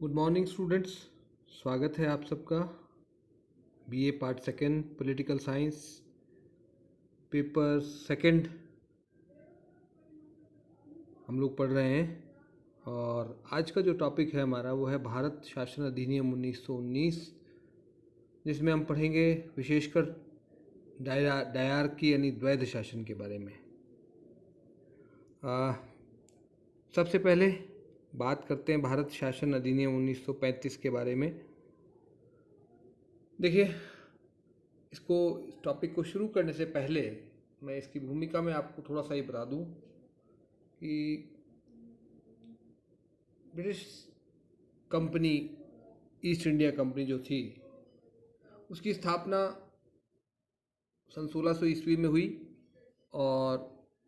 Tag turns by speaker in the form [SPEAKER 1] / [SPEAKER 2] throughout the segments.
[SPEAKER 1] Good morning students. स्वागत है आप सबका। BA part second political science paper second हम लोग पढ़ रहे हैं और आज का जो टॉपिक है हमारा वो है भारत शासन अधिनियम 1919, जिसमें हम पढ़ेंगे विशेषकर डायरकी यानी द्वैध शासन के बारे में। सबसे पहले बात करते हैं भारत शासन अधिनियम 1935 के बारे में। देखिए, इस टॉपिक को शुरू करने से पहले मैं इसकी भूमिका में आपको थोड़ा सा ये बता दूं कि British company east India company जो थी उसकी स्थापना सन 1600 ईस्वी में हुई और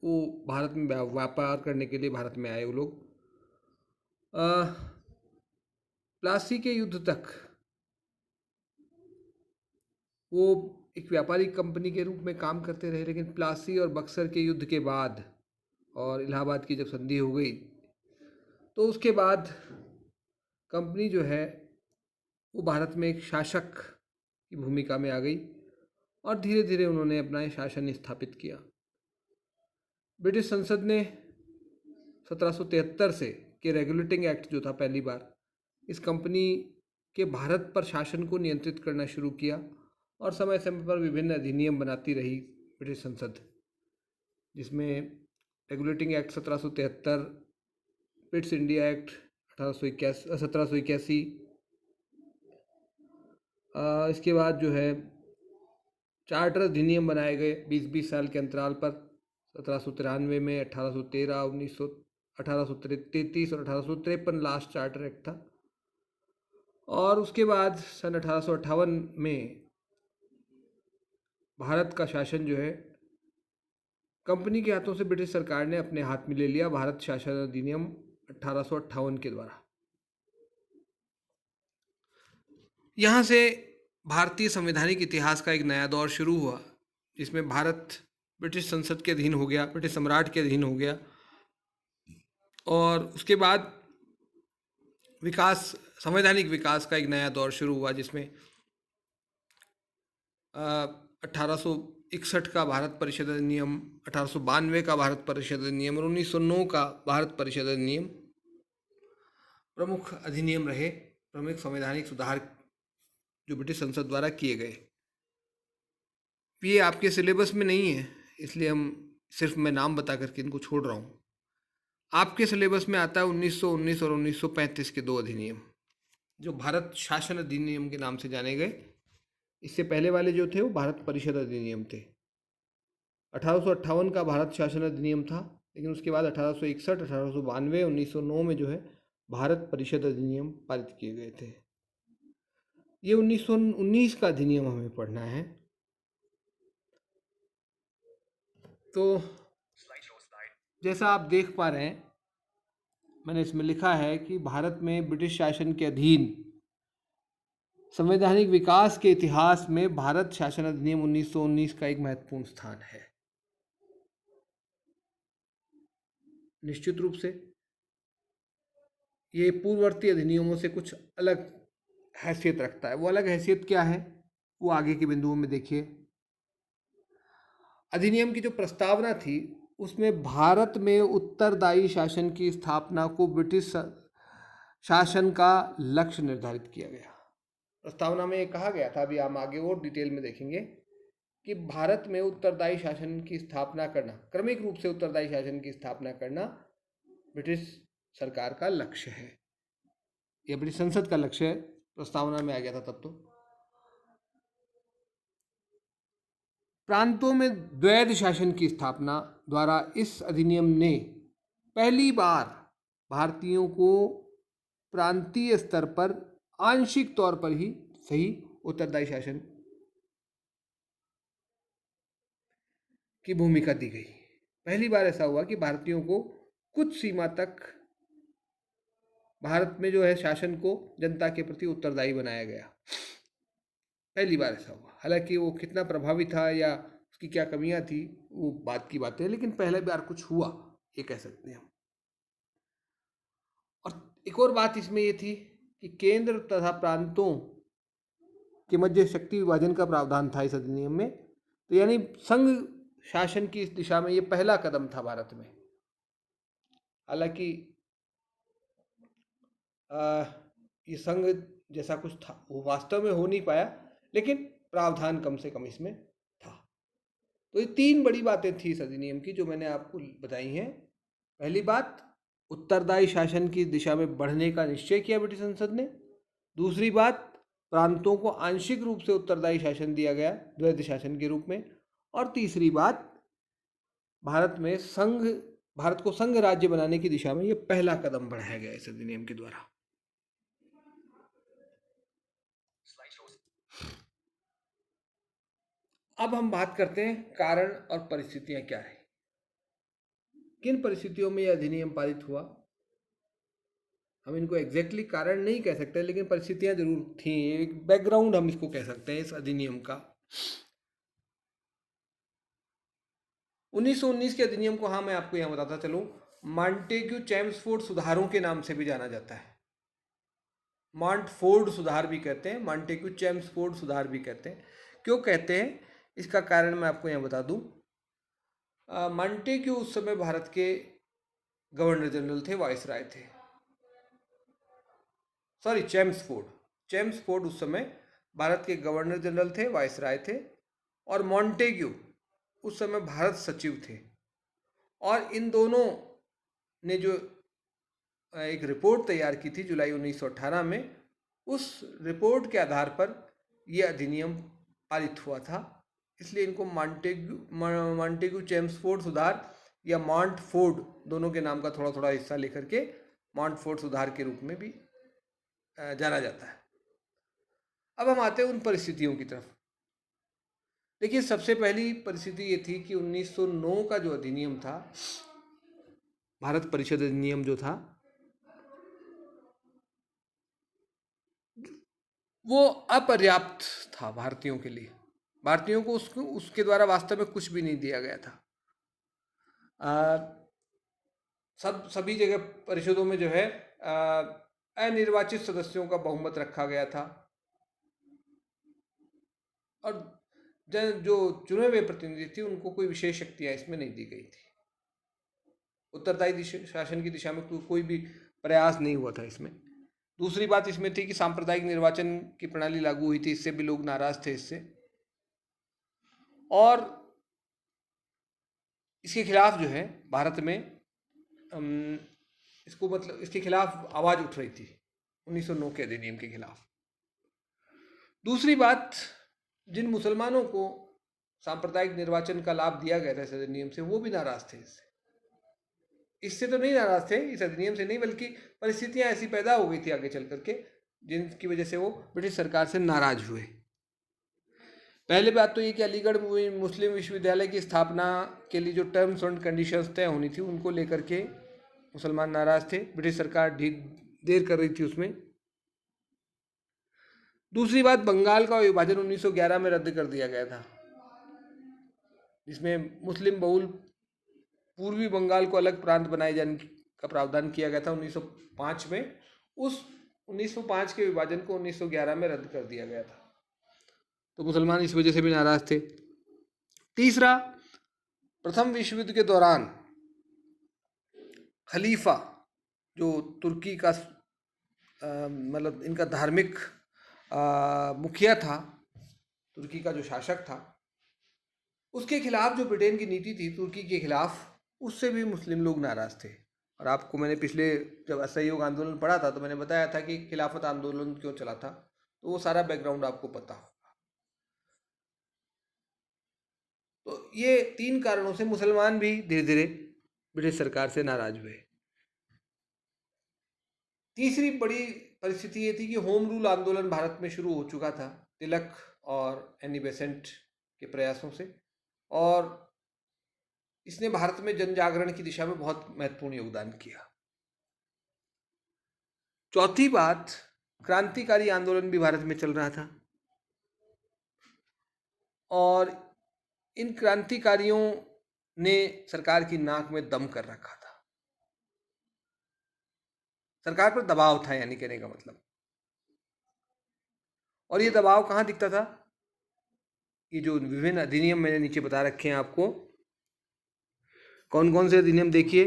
[SPEAKER 1] वो भारत में व्यापार करने के लिए भारत में आए वो लोग। प्लासी के युद्ध तक वो एक व्यापारिक कंपनी के रूप में काम करते रहे, लेकिन प्लासी और बक्सर के युद्ध के बाद और इलाहाबाद की जब संधि हो गई तो उसके बाद कंपनी जो है वो भारत में एक शासक की भूमिका में आ गई और धीरे धीरे उन्होंने अपना शासन स्थापित किया। ब्रिटिश संसद ने 1773 से के रेगुलेटिंग एक्ट जो था पहली बार इस कंपनी के भारत पर शासन को नियंत्रित करना शुरू किया और समय समय पर विभिन्न अधिनियम बनाती रही ब्रिटिश संसद, जिसमें regulating act 1773, Pitt's India act 1781, इसके बाद जो है चार्टर अधिनियम बनाए गए 20-20 साल के अंतराल पर। 1793 में, 1813, 1833 और 1853 लास्ट चार्टर एक्ट था। और उसके बाद सन 1858 में भारत का शासन जो है कंपनी के हाथों से ब्रिटिश सरकार ने अपने हाथ में ले लिया, भारत शासन अधिनियम 1858 के द्वारा। यहाँ से भारतीय संवैधानिक इतिहास का एक नया दौर शुरू हुआ, जिसमें भारत ब्रिटिश संसद के अधीन हो गया, ब्रिटिश सम्राट के अधीन हो गया। और उसके बाद संवैधानिक विकास का एक नया दौर शुरू हुआ, जिसमें 1861 का भारत परिषद अधिनियम, 1892 का भारत परिषद अधिनियम और 1909 का भारत परिषद अधिनियम प्रमुख अधिनियम रहे, प्रमुख संवैधानिक सुधार जो ब्रिटिश संसद द्वारा किए गए। ये आपके सिलेबस में नहीं है, इसलिए मैं नाम बता करके इनको छोड़ रहा हूँ। आपके सिलेबस में आता है 1919 और 1935 के दो अधिनियम, जो भारत शासन अधिनियम के नाम से जाने गए। इससे पहले वाले जो थे वो भारत परिषद अधिनियम थे। 1858 का भारत शासन अधिनियम था, लेकिन उसके बाद 1861, 1892, 1909 में जो है भारत परिषद अधिनियम पारित किए गए थे। ये 1919 का अधिनियम हमें पढ़ना है। तो जैसा आप देख पा रहे हैं, मैंने इसमें लिखा है कि भारत में ब्रिटिश शासन के अधीन संवैधानिक विकास के इतिहास में भारत शासन अधिनियम 1919 का एक महत्वपूर्ण स्थान है। निश्चित रूप से ये पूर्ववर्ती अधिनियमों से कुछ अलग हैसियत रखता है। वो अलग हैसियत क्या है वो आगे के बिंदुओं में देखिए। अधिनियम की जो प्रस्तावना थी उसमें भारत में उत्तरदायी शासन की स्थापना को ब्रिटिश शासन का लक्ष्य निर्धारित किया गया। प्रस्तावना में कहा गया था, अभी हम आगे और डिटेल में देखेंगे, कि भारत में उत्तरदायी शासन की स्थापना करना, क्रमिक रूप से उत्तरदायी शासन की स्थापना करना ब्रिटिश सरकार का लक्ष्य है, यह ब्रिटिश संसद का लक्ष्य है। प्रस्तावना में आ गया था तब। तो प्रांतों में द्वैध शासन की स्थापना द्वारा इस अधिनियम ने पहली बार भारतीयों को प्रांतीय स्तर पर आंशिक तौर पर ही सही उत्तरदायी शासन की भूमिका दी गई। पहली बार ऐसा हुआ कि भारतीयों को कुछ सीमा तक भारत में जो है शासन को जनता के प्रति उत्तरदायी बनाया गया। पहली बार ऐसा हुआ। हालांकि वो कितना प्रभावी था या उसकी क्या कमियां थी वो बात की बात है, लेकिन पहले बार कुछ हुआ ये कह सकते हैं हम। और एक और बात इसमें ये थी कि केंद्र तथा प्रांतों के मध्य शक्ति विभाजन का प्रावधान था इस अधिनियम में। तो यानी संघ शासन की इस दिशा में ये पहला कदम था भारत में। हालांकि ये संघ जैसा कुछ था वो वास्तव में हो नहीं पाया, लेकिन प्रावधान कम से कम इसमें था। तो ये तीन बड़ी बातें थी इस अधिनियम की जो मैंने आपको बताई हैं। पहली बात, उत्तरदायी शासन की दिशा में बढ़ने का निश्चय किया ब्रिटिश संसद ने। दूसरी बात, प्रांतों को आंशिक रूप से उत्तरदायी शासन दिया गया द्वैध शासन के रूप में। और तीसरी बात, भारत को संघ राज्य बनाने की दिशा में यह पहला कदम बढ़ाया गया इस अधिनियम के द्वारा। अब हम बात करते हैं कारण और परिस्थितियां क्या है, किन परिस्थितियों में यह अधिनियम पारित हुआ। हम इनको एग्जैक्टली कारण नहीं कह सकते, लेकिन परिस्थितियां जरूर थी। एक बैकग्राउंड हम इसको कह सकते हैं इस अधिनियम का। 1919 के अधिनियम को, हाँ मैं आपको यहाँ बताता चलूँ, मॉन्टेग्यू चेम्सफोर्ड सुधारों के नाम से भी जाना जाता है। मॉन्टफोर्ड सुधार भी कहते हैं, मॉन्टेग्यू चेम्सफोर्ड सुधार भी कहते हैं। क्यों कहते हैं इसका कारण मैं आपको यहाँ बता दूँ। मॉन्टेग्यू उस समय भारत के गवर्नर जनरल थे, वाइसराय थे। सॉरी, चेम्सफोर्ड उस समय भारत के गवर्नर जनरल थे, वाइसराय थे। और मॉन्टेग्यू उस समय भारत सचिव थे। और इन दोनों ने जो एक रिपोर्ट तैयार की थी जुलाई 1918 में, उस रिपोर्ट के आधार पर यह अधिनियम पारित हुआ था। इसलिए इनको मॉन्टेग्यू चेम्सफोर्ड सुधार या मॉन्टफोर्ड दोनों के नाम का थोड़ा थोड़ा हिस्सा लेकर के मॉन्टफोर्ड सुधार के रूप में भी जाना जाता है। अब हम आते हैं उन परिस्थितियों की तरफ। देखिए, सबसे पहली परिस्थिति ये थी कि 1909 का जो अधिनियम था, भारत परिषद अधिनियम जो था, वो अपर्याप्त था भारतीयों के लिए। भारतीयों को उसके द्वारा वास्तव में कुछ भी नहीं दिया गया था। सभी जगह परिषदों में जो है अनिर्वाचित सदस्यों का बहुमत रखा गया था। और जो चुने हुए प्रतिनिधि थे उनको कोई विशेष शक्तियां इसमें नहीं दी गई थी। उत्तरदायी शासन की दिशा में कोई भी प्रयास नहीं हुआ था इसमें। दूसरी बात इसमें थी कि सांप्रदायिक निर्वाचन की प्रणाली लागू हुई थी, इससे भी लोग नाराज थे इससे। और इसके खिलाफ जो है भारत में इसके खिलाफ आवाज उठ रही थी 1909 के अधिनियम के खिलाफ। दूसरी बात, जिन मुसलमानों को सांप्रदायिक निर्वाचन का लाभ दिया गया था इस अधिनियम से, वो भी नाराज थे इससे तो नहीं नाराज थे, इस अधिनियम से नहीं, बल्कि परिस्थितियां ऐसी पैदा हो गई थी आगे चल करके जिनकी वजह से वो ब्रिटिश सरकार से नाराज हुए। पहली बात तो ये कि अलीगढ़ मुस्लिम विश्वविद्यालय की स्थापना के लिए जो टर्म्स एंड कंडीशंस तय होनी थी उनको लेकर के मुसलमान नाराज थे। ब्रिटिश सरकार देर कर रही थी उसमें। दूसरी बात, बंगाल का विभाजन 1911 में रद्द कर दिया गया था, जिसमें मुस्लिम बहुल पूर्वी बंगाल को अलग प्रांत बनाए जाने का प्रावधान किया गया था 1905 में। उस 1905 के विभाजन को 1911 में रद्द कर दिया गया था, तो मुसलमान इस वजह से भी नाराज थे। तीसरा, प्रथम विश्व युद्ध के दौरान खलीफा जो तुर्की का मतलब इनका धार्मिक मुखिया था, तुर्की का जो शासक था, उसके खिलाफ जो ब्रिटेन की नीति थी तुर्की के खिलाफ, उससे भी मुस्लिम लोग नाराज थे। और आपको मैंने पिछले जब असहयोग आंदोलन पढ़ा था तो मैंने बताया था कि खिलाफत आंदोलन क्यों चला था, तो वो सारा बैकग्राउंड आपको पता होगा। तो ये तीन कारणों से मुसलमान भी धीरे धीरे ब्रिटिश सरकार से नाराज हुए। तीसरी बड़ी परिस्थिति ये थी कि होम रूल आंदोलन भारत में शुरू हो चुका था तिलक और एनी बेसेंट के प्रयासों से, और इसने भारत में जन जागरण की दिशा में बहुत महत्वपूर्ण योगदान किया। चौथी बात, क्रांतिकारी आंदोलन भी भारत में चल रहा था, और इन क्रांतिकारियों ने सरकार की नाक में दम कर रखा था। सरकार पर दबाव था, यानी कहने का मतलब। और ये दबाव कहाँ दिखता था? ये जो विभिन्न अधिनियम मैंने नीचे बता रखे हैं आपको, कौन कौन से अधिनियम देखिए।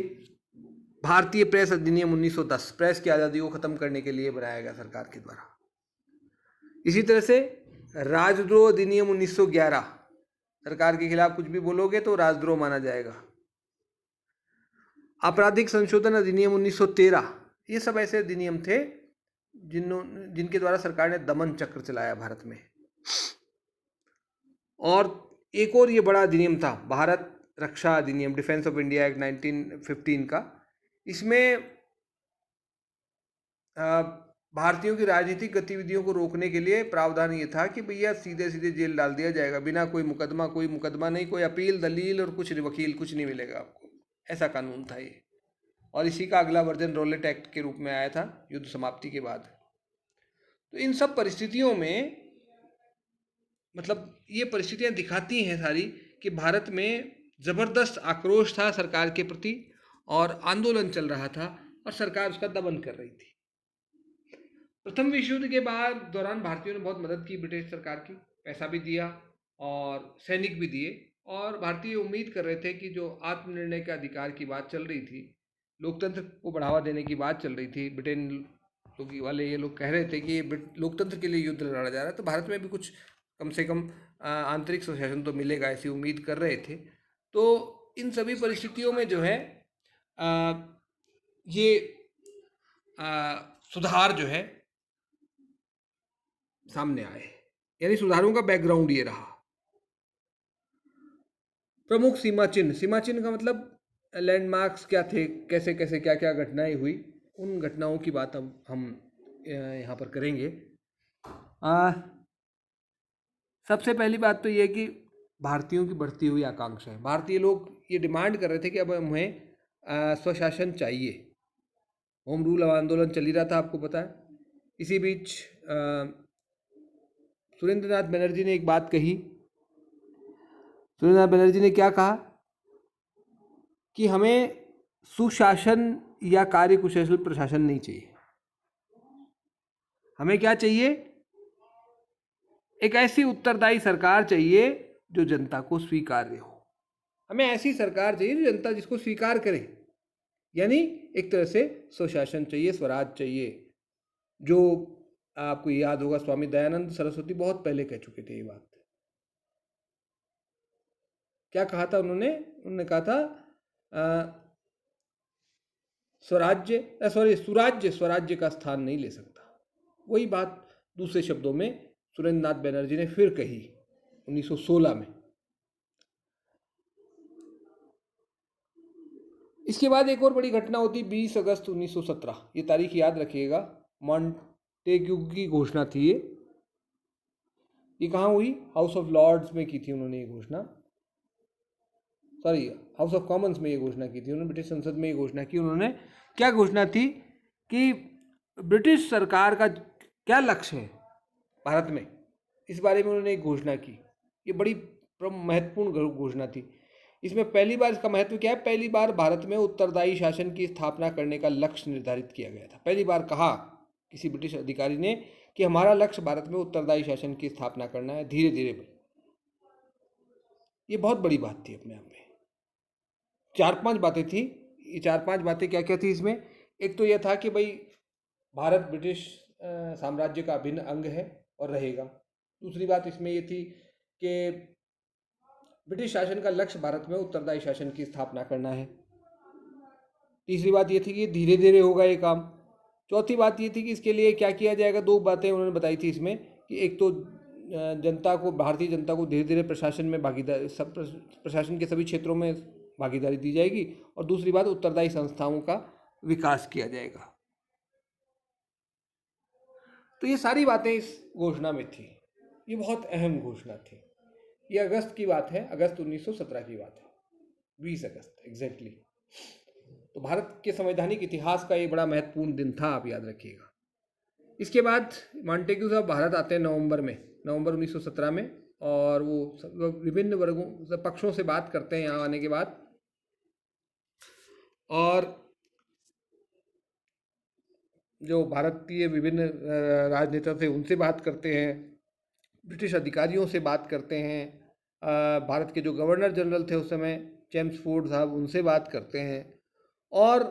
[SPEAKER 1] भारतीय प्रेस अधिनियम 1910, प्रेस की आज़ादी को खत्म करने के लिए बनाया गया सरकार के द्वारा। इसी तरह से राजद्रोह अधिनियम 1911, सरकार के खिलाफ कुछ भी बोलोगे तो राजद्रोह माना जाएगा। आपराधिक संशोधन अधिनियम 1913, ये सब ऐसे अधिनियम थे जिनके द्वारा सरकार ने दमन चक्र चलाया भारत में। और एक और ये बड़ा अधिनियम था, भारत रक्षा अधिनियम, डिफेंस ऑफ इंडिया एक्ट 1915 का। इसमें भारतीयों की राजनीतिक गतिविधियों को रोकने के लिए प्रावधान ये था कि भैया सीधे सीधे जेल डाल दिया जाएगा, बिना कोई मुकदमा नहीं, कोई अपील दलील और कुछ वकील कुछ नहीं मिलेगा आपको, ऐसा कानून था ये। और इसी का अगला वर्जन रॉलेट एक्ट के रूप में आया था युद्ध समाप्ति के बाद। तो इन सब परिस्थितियों में, मतलब ये परिस्थितियां दिखाती हैं सारी कि भारत में ज़बरदस्त आक्रोश था सरकार के प्रति और आंदोलन चल रहा था और सरकार उसका दमन कर रही थी। प्रथम विश्व युद्ध के दौरान भारतीयों ने बहुत मदद की ब्रिटिश सरकार की, पैसा भी दिया और सैनिक भी दिए। और भारतीय उम्मीद कर रहे थे कि जो आत्मनिर्णय के अधिकार की बात चल रही थी, लोकतंत्र को बढ़ावा देने की बात चल रही थी, ब्रिटेन वाले ये लोग कह रहे थे कि लोकतंत्र के लिए युद्ध लड़ा जा रहा है, तो भारत में भी कुछ कम से कम आंतरिक सुशासन तो मिलेगा, ऐसी उम्मीद कर रहे थे। तो इन सभी परिस्थितियों में जो है ये सुधार जो है सामने आए, यानी सुधारों का बैकग्राउंड ये रहा। प्रमुख सीमा चिन्ह का मतलब लैंडमार्क्स क्या थे, कैसे कैसे क्या क्या घटनाएं हुई, उन घटनाओं की बात अब हम यहाँ पर करेंगे। सबसे पहली बात तो ये कि भारतीयों की बढ़ती हुई आकांक्षा है। भारतीय लोग ये डिमांड कर रहे थे कि अब हमें स्वशासन चाहिए। होम रूल आंदोलन चल ही रहा था, आपको पता है। इसी बीच सुरेंद्रनाथ बनर्जी ने एक बात कही। सुरेंद्रनाथ बनर्जी ने क्या कहा कि हमें सुशासन या कार्यकुशल प्रशासन नहीं चाहिए, हमें क्या चाहिए, एक ऐसी उत्तरदायी सरकार चाहिए जो जनता को स्वीकार्य हो। हमें ऐसी सरकार चाहिए जो जनता जिसको स्वीकार करे, यानी एक तरह से स्वशासन चाहिए, स्वराज चाहिए। जो आपको याद होगा, स्वामी दयानंद सरस्वती बहुत पहले कह चुके थे ये बात। क्या कहा था उन्होंने कहा था सुराज्य स्वराज्य का स्थान नहीं ले सकता। वही बात दूसरे शब्दों में सुरेंद्रनाथ बनर्जी ने फिर कही 1916 में। इसके बाद एक और बड़ी घटना होती 20 अगस्त 1917। ये तारीख याद रखिएगा, मॉन्टेग्यू की घोषणा थी ये कहाँ हुई? हाउस ऑफ लॉर्ड्स में की थी उन्होंने ये घोषणा, सॉरी हाउस ऑफ कॉमन्स में ये घोषणा की थी उन्होंने, ब्रिटिश संसद में ये घोषणा की उन्होंने। क्या घोषणा थी कि ब्रिटिश सरकार का क्या लक्ष्य है भारत में, इस बारे में उन्होंने एक घोषणा की। ये बड़ी महत्वपूर्ण घोषणा थी। इसमें पहली बार, इसका महत्व क्या है, पहली बार भारत में उत्तरदायी शासन की स्थापना करने का लक्ष्य निर्धारित किया गया था। पहली बार कहा किसी ब्रिटिश अधिकारी ने कि हमारा लक्ष्य भारत में उत्तरदायी शासन की स्थापना करना है, धीरे धीरे। ये बहुत बड़ी बात थी अपने आप में। 4-5 बातें थी। ये 4-5 बातें क्या क्या थी इसमें? एक तो यह था कि भाई भारत ब्रिटिश साम्राज्य का अभिन्न अंग है और रहेगा। दूसरी बात इसमें ये थी कि ब्रिटिश शासन का लक्ष्य भारत में उत्तरदायी शासन की स्थापना करना है। तीसरी बात ये थी कि धीरे धीरे होगा ये काम। चौथी बात ये थी कि इसके लिए क्या किया जाएगा। 2 बातें उन्होंने बताई थी इसमें कि एक तो जनता को, भारतीय जनता को धीरे धीरे प्रशासन में भागीदारी, सब प्रशासन के सभी क्षेत्रों में भागीदारी दी जाएगी, और दूसरी बात उत्तरदायी संस्थाओं का विकास किया जाएगा। तो ये सारी बातें इस घोषणा में थी। ये बहुत अहम घोषणा थी। ये अगस्त की बात है, अगस्त 1917 की बात है, 20 अगस्त एग्जैक्टली। तो भारत के संवैधानिक इतिहास का ये बड़ा महत्वपूर्ण दिन था, आप याद रखिएगा। इसके बाद मॉन्टेग्यू साहब भारत आते हैं नवंबर 1917 में, और वो विभिन्न वर्गों पक्षों से बात करते हैं यहाँ आने के बाद, और जो भारतीय विभिन्न राजनेता थे उनसे बात करते हैं, ब्रिटिश अधिकारियों से बात करते हैं, भारत के जो गवर्नर जनरल थे उस समय चेम्सफोर्ड साहब, उनसे बात करते हैं, और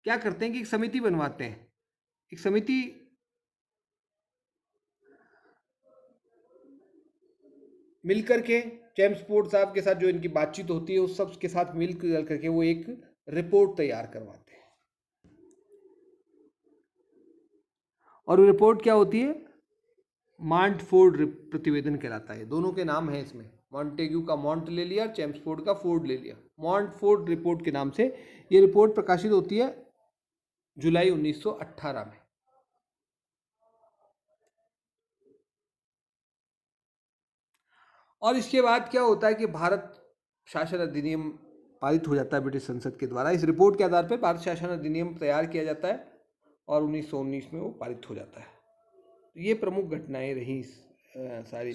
[SPEAKER 1] क्या करते हैं कि एक समिति बनवाते हैं। एक समिति मिलकर के चेम्सफोर्ड साहब के साथ जो इनकी बातचीत होती है उस सब के साथ मिल करके वो एक रिपोर्ट तैयार करवाते हैं। और वो रिपोर्ट क्या होती है? मॉन्टफोर्ड प्रतिवेदन कहलाता है। दोनों के नाम है इसमें, मॉन्टेग्यू का मॉन्ट ले लिया, चेम्सफोर्ड का फोर्ड ले लिया। मॉन्टफोर्ड रिपोर्ट के नाम से ये रिपोर्ट प्रकाशित होती है जुलाई 1918 में। और इसके बाद क्या होता है कि भारत शासन अधिनियम पारित हो जाता है ब्रिटिश संसद के द्वारा। इस रिपोर्ट के आधार पर भारत शासन अधिनियम तैयार किया जाता है और 1919 में वो पारित हो जाता है। तो ये प्रमुख घटनाएं रही इस सारी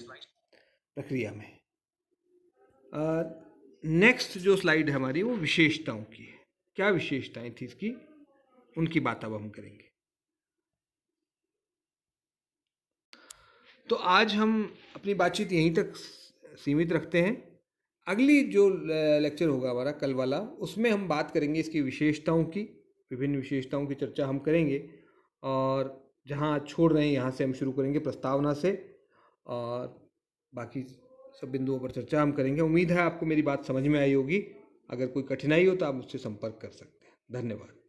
[SPEAKER 1] प्रक्रिया में। नेक्स्ट जो स्लाइड है हमारी वो विशेषताओं की है। क्या विशेषताएं थी इसकी, उनकी बात अब हम करेंगे। तो आज हम अपनी बातचीत यहीं तक सीमित रखते हैं। अगली जो लेक्चर होगा हमारा कल वाला, उसमें हम बात करेंगे इसकी विशेषताओं की, विभिन्न विशेषताओं की चर्चा हम करेंगे। और जहाँ आज छोड़ रहे हैं यहाँ से हम शुरू करेंगे प्रस्तावना से, और बाकी सब बिंदुओं पर चर्चा हम करेंगे। उम्मीद है आपको मेरी बात समझ में आई होगी। अगर कोई कठिनाई हो तो आप मुझसे संपर्क कर सकते हैं। धन्यवाद।